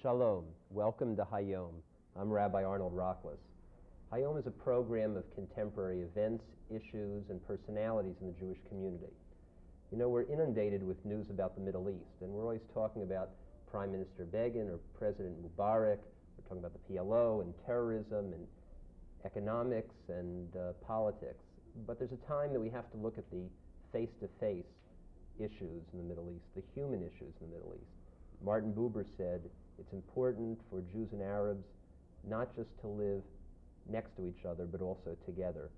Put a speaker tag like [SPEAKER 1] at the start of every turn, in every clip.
[SPEAKER 1] Shalom. Welcome to Hayom. I'm Rabbi Arnold Rachlis. Hayom is a program of contemporary events, issues, and personalities in the Jewish community. You know, we're inundated with news about the Middle East, and we're always talking about Prime Minister Begin or President Mubarak. We're talking about the PLO and terrorism and economics and politics. But there's a time that we have to look at the face-to-face issues in the Middle East, the human issues in the Middle East. Martin Buber said, it's important for Jews and Arabs not just to live next to each other, but also together.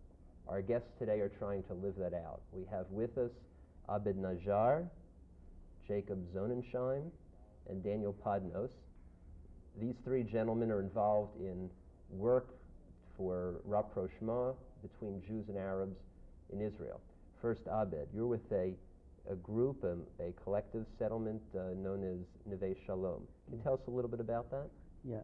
[SPEAKER 1] Our guests today are trying to live that out. We have with us Abed Najjar, Jacob Zonensheim, and Daniel Podnos. These three gentlemen are involved in work for rapprochement between Jews and Arabs in Israel. First, Abed, you're with a group, a collective settlement known as Neve Shalom. Can you tell us a little bit about that?
[SPEAKER 2] Yeah,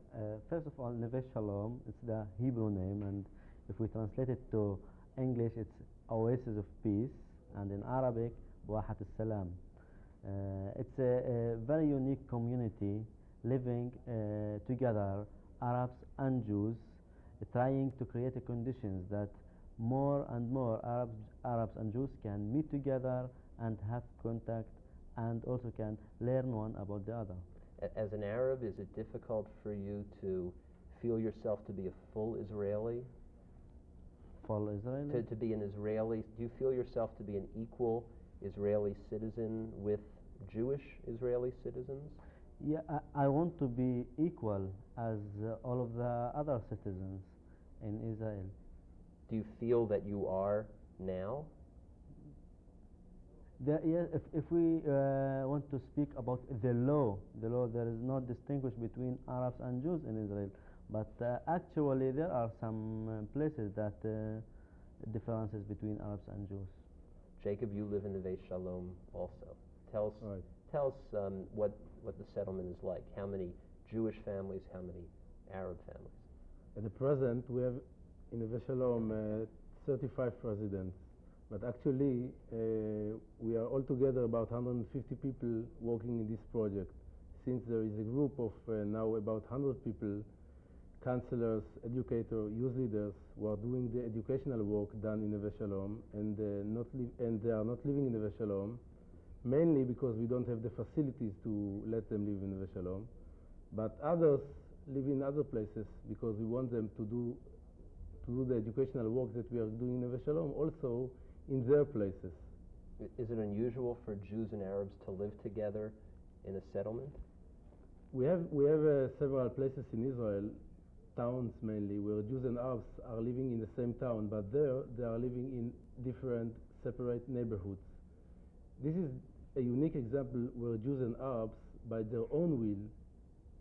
[SPEAKER 2] first of all, Neve Shalom, it's the Hebrew name, and if we translate it to English, it's Oasis of Peace, and in Arabic, Wahat al-Salam. It's a very unique community living together, Arabs and Jews, trying to create conditions that more and more Arabs and Jews can meet together and have contact and also can learn one about the other.
[SPEAKER 1] As an Arab, is it difficult for you to feel yourself to be a full Israeli?
[SPEAKER 2] Full Israeli?
[SPEAKER 1] To be an Israeli, do you feel yourself to be an equal Israeli citizen with Jewish Israeli citizens?
[SPEAKER 2] Yeah, I want to be equal as all of the other citizens in Israel.
[SPEAKER 1] Do you feel that you are now?
[SPEAKER 2] If we want to speak about the law, there is no distinguish between Arabs and Jews in Israel. But actually, there are some places that differences between Arabs and Jews.
[SPEAKER 1] Jacob, you live in Neve Shalom also. Tell us,
[SPEAKER 3] right.
[SPEAKER 1] Tell us what the settlement is like. How many Jewish families? How many Arab families?
[SPEAKER 3] At the present, we have in Neve Shalom 35 residents. But actually, we are altogether about 150 people working in this project. Since there is a group of now about 100 people, counselors, educators, youth leaders, who are doing the educational work done in Neve Shalom, and they are not living in Neve Shalom, mainly because we don't have the facilities to let them live in Neve Shalom. But others live in other places because we want them to do the educational work that we are doing in Neve Shalom also in their places.
[SPEAKER 1] Is it unusual for Jews and Arabs to live together in a settlement?
[SPEAKER 3] We have several places in Israel, towns mainly, where Jews and Arabs are living in the same town, but there they are living in different, separate neighborhoods. This is a unique example where Jews and Arabs, by their own will,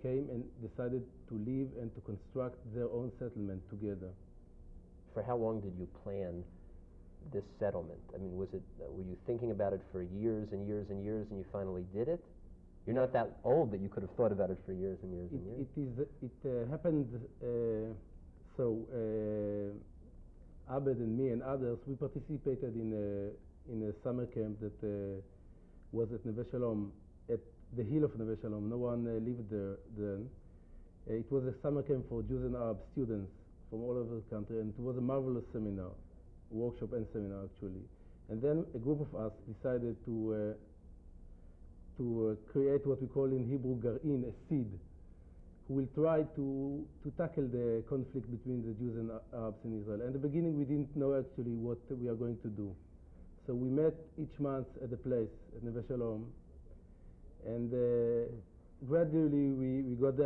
[SPEAKER 3] came and decided to live and to construct their own settlement together.
[SPEAKER 1] For how long did you plan this settlement? I mean, were you thinking about it for years and years and years, and you finally did it? You're not that old that you could have thought about it for years and years and years.
[SPEAKER 3] It happened. Abed and me and others, we participated in a summer camp that was at Neve Shalom, at the hill of Neve Shalom. No one lived there then. It was a summer camp for Jews and Arab students from all over the country, and it was a marvelous seminar. Workshop and seminar actually, and then a group of us decided to create what we call in Hebrew Gar'in, a seed, who will try to tackle the conflict between the Jews and Arabs in Israel. And in the beginning we didn't know actually what we are going to do, so we met each month at a place at Neve Shalom, and gradually we got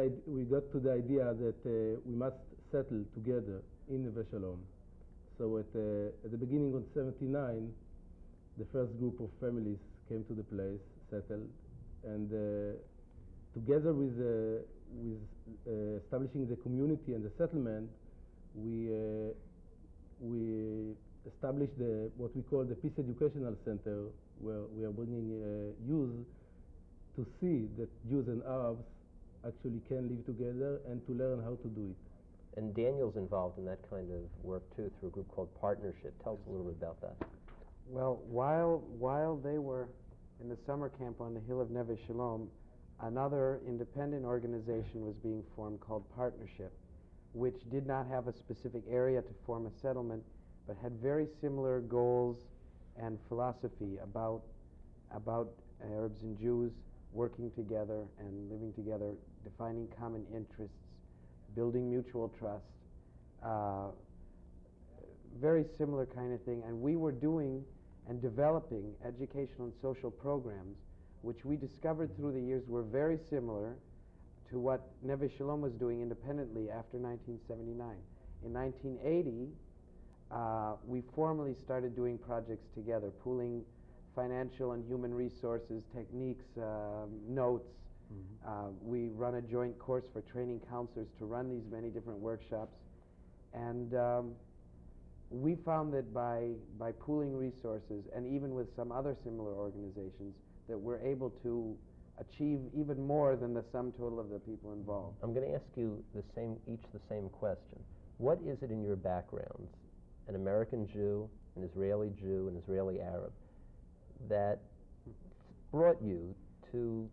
[SPEAKER 3] to the idea that we must settle together in Neve Shalom. So at the beginning of '79, the first group of families came to the place, settled, and together with establishing the community and the settlement, we established what we call the Peace Educational Center, where we are bringing youth to see that Jews and Arabs actually can live together and to learn how to do it.
[SPEAKER 1] And Daniel's involved in that kind of work too through a group called Partnership. Tell us a little bit about that.
[SPEAKER 4] Well, while they were in the summer camp on the hill of Neve Shalom, another independent organization was being formed called Partnership, which did not have a specific area to form a settlement, but had very similar goals and philosophy about Arabs and Jews working together and living together, defining common interests, building mutual trust, very similar kind of thing. And we were doing and developing educational and social programs, which we discovered through the years were very similar to what Neve Shalom was doing independently after 1979. In 1980, we formally started doing projects together, pooling financial and human resources, techniques, notes. We run a joint course for training counselors to run these many different workshops. And we found that by pooling resources, and even with some other similar organizations, that we're able to achieve even more than the sum total of the people involved.
[SPEAKER 1] I'm going to ask you each the same question. What is it in your backgrounds, an American Jew, an Israeli Arab, that brought you to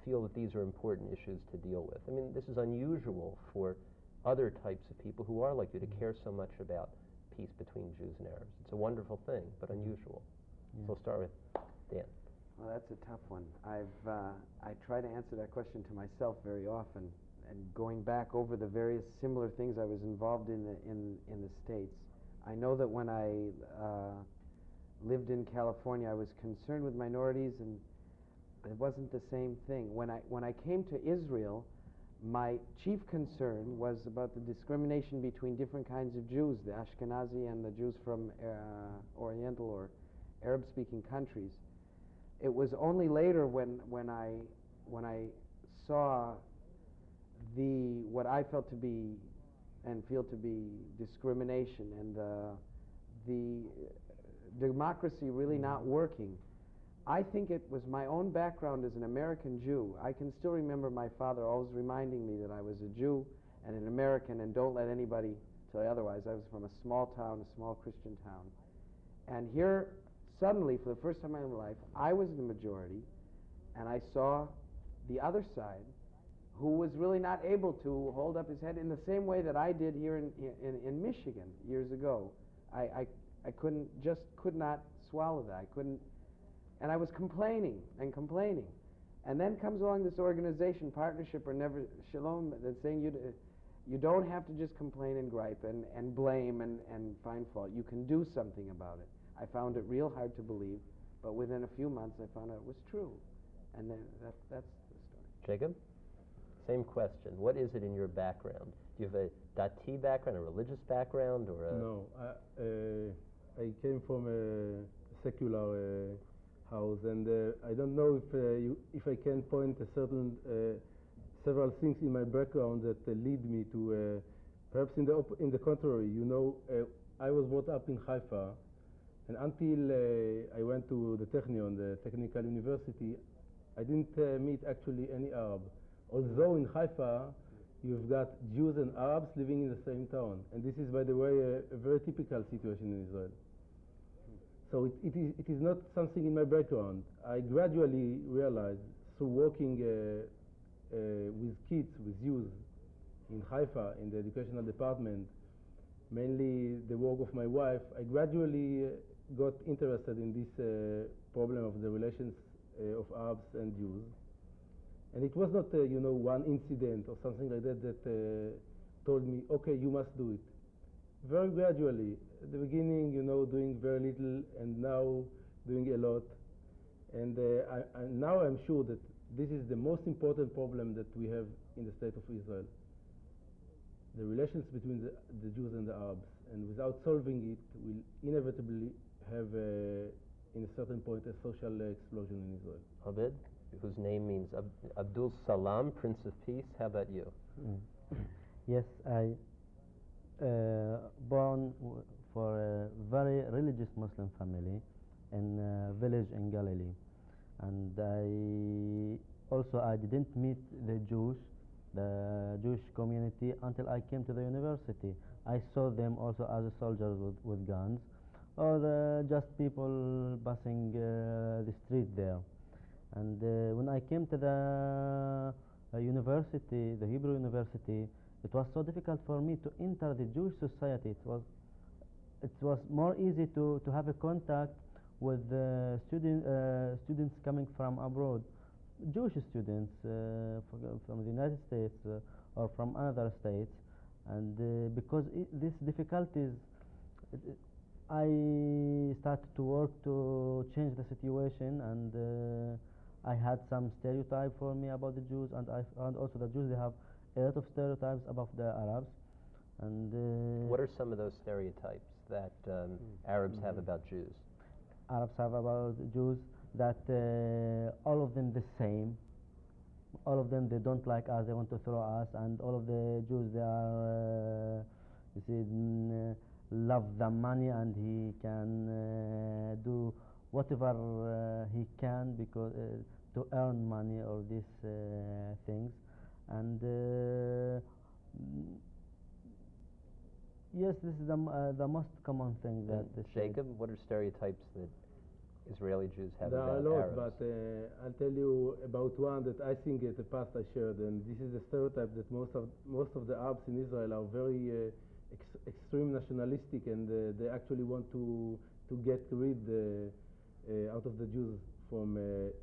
[SPEAKER 1] feel that these are important issues to deal with? I mean, this is unusual for other types of people who are like you to care so much about peace between Jews and Arabs. It's a wonderful thing, but unusual. So we'll start with Dan.
[SPEAKER 4] Well, that's a tough one. I try to answer that question to myself very often, and going back over the various similar things I was involved in the States. I know that when I lived in California, I was concerned with minorities, and it wasn't the same thing. When I came to Israel, my chief concern was about the discrimination between different kinds of Jews, the Ashkenazi and the Jews from Oriental or Arab-speaking countries. It was only later when I saw what I felt to be and feel to be discrimination and the democracy really not working. I think it was my own background as an American Jew. I can still remember my father always reminding me that I was a Jew and an American, and don't let anybody tell you otherwise. I was from a small town, a small Christian town. And here, suddenly, for the first time in my life, I was in the majority, and I saw the other side, who was really not able to hold up his head in the same way that I did here in Michigan years ago. I could not swallow that. I couldn't. And I was complaining and complaining. And then comes along this organization, Partnership or Never Shalom, that's saying you don't have to just complain and gripe and blame and find fault. You can do something about it. I found it real hard to believe, but within a few months I found out it was true. And then that's the story.
[SPEAKER 1] Jacob, same question. What is it in your background? Do you have a dati background, a religious background, or a...
[SPEAKER 3] No, I came from a secular house, and I don't know if I can point a certain several things in my background that lead me to perhaps in the contrary. You know, I was brought up in Haifa, and until I went to the Technion, the Technical University, I didn't meet actually any Arab. Although in Haifa you've got Jews and Arabs living in the same town, and this is, by the way, a very typical situation in Israel. So it is not something in my background. I gradually realized through working with kids, with youth in Haifa, in the educational department, mainly the work of my wife, I gradually got interested in this problem of the relations of Arabs and Jews. And it was not, one incident or something like that that told me, okay, you must do it. Very gradually, at the beginning, doing very little, and now doing a lot. And now I'm sure that this is the most important problem that we have in the state of Israel. The relations between the Jews and the Arabs. And without solving it, we'll inevitably have in a certain point, a social explosion in Israel.
[SPEAKER 1] Abed, whose name means Abdul Salam, Prince of Peace. How about you?
[SPEAKER 2] Yes, I born for a very religious Muslim family in a village in Galilee, and I didn't meet the Jewish community until I came to the university. I saw them also as soldiers with guns, or just people passing the street there. And when I came to the university, the Hebrew university, it was so difficult for me to enter the Jewish society. It was more easy to have a contact with students coming from abroad, Jewish students from the United States or from other states, and because these difficulties, I started to work to change the situation, and I had some stereotype for me about the Jews, and I found also the Jews, they have a lot of stereotypes about the Arabs. And
[SPEAKER 1] what are some of those stereotypes that Arabs have about Jews?
[SPEAKER 2] Arabs have about Jews that all of them the same. All of them, they don't like us, they want to throw us, and all of the Jews, they are, love the money, and he can do whatever he can because to earn money or these things. And yes, this is the most common thing that
[SPEAKER 1] Jacob, what are stereotypes that Israeli Jews have
[SPEAKER 3] there
[SPEAKER 1] about
[SPEAKER 3] are a lot,
[SPEAKER 1] Arabs?
[SPEAKER 3] but I'll tell you about one that I think in the past I shared, and this is the stereotype that most of the Arabs in Israel are very extreme nationalistic, and they actually want to get rid out of the Jews from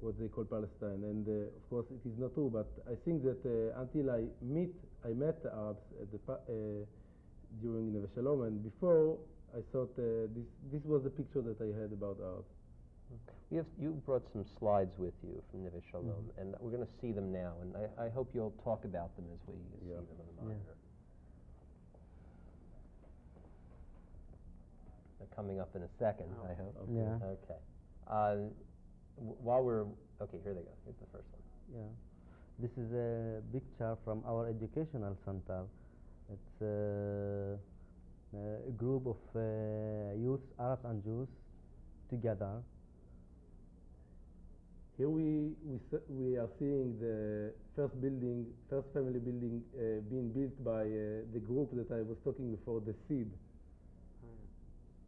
[SPEAKER 3] what they call Palestine. And of course it is not true, but I think that until I met the Arabs at during Neve Shalom, and before I thought this was the picture that I had about Arabs.
[SPEAKER 1] You brought some slides with you from Neve Shalom, and we're going to see them now, and I hope you'll talk about them as we see them on the monitor. They're coming up in a second, I hope.
[SPEAKER 2] Okay. Yeah.
[SPEAKER 1] Okay. While we're okay, here they go. Here's the first one.
[SPEAKER 2] Yeah, this is a picture from our educational center. It's a group of youths, Arabs and Jews, together.
[SPEAKER 3] Here we are seeing the first family building being built by the group that I was talking before, the SEED.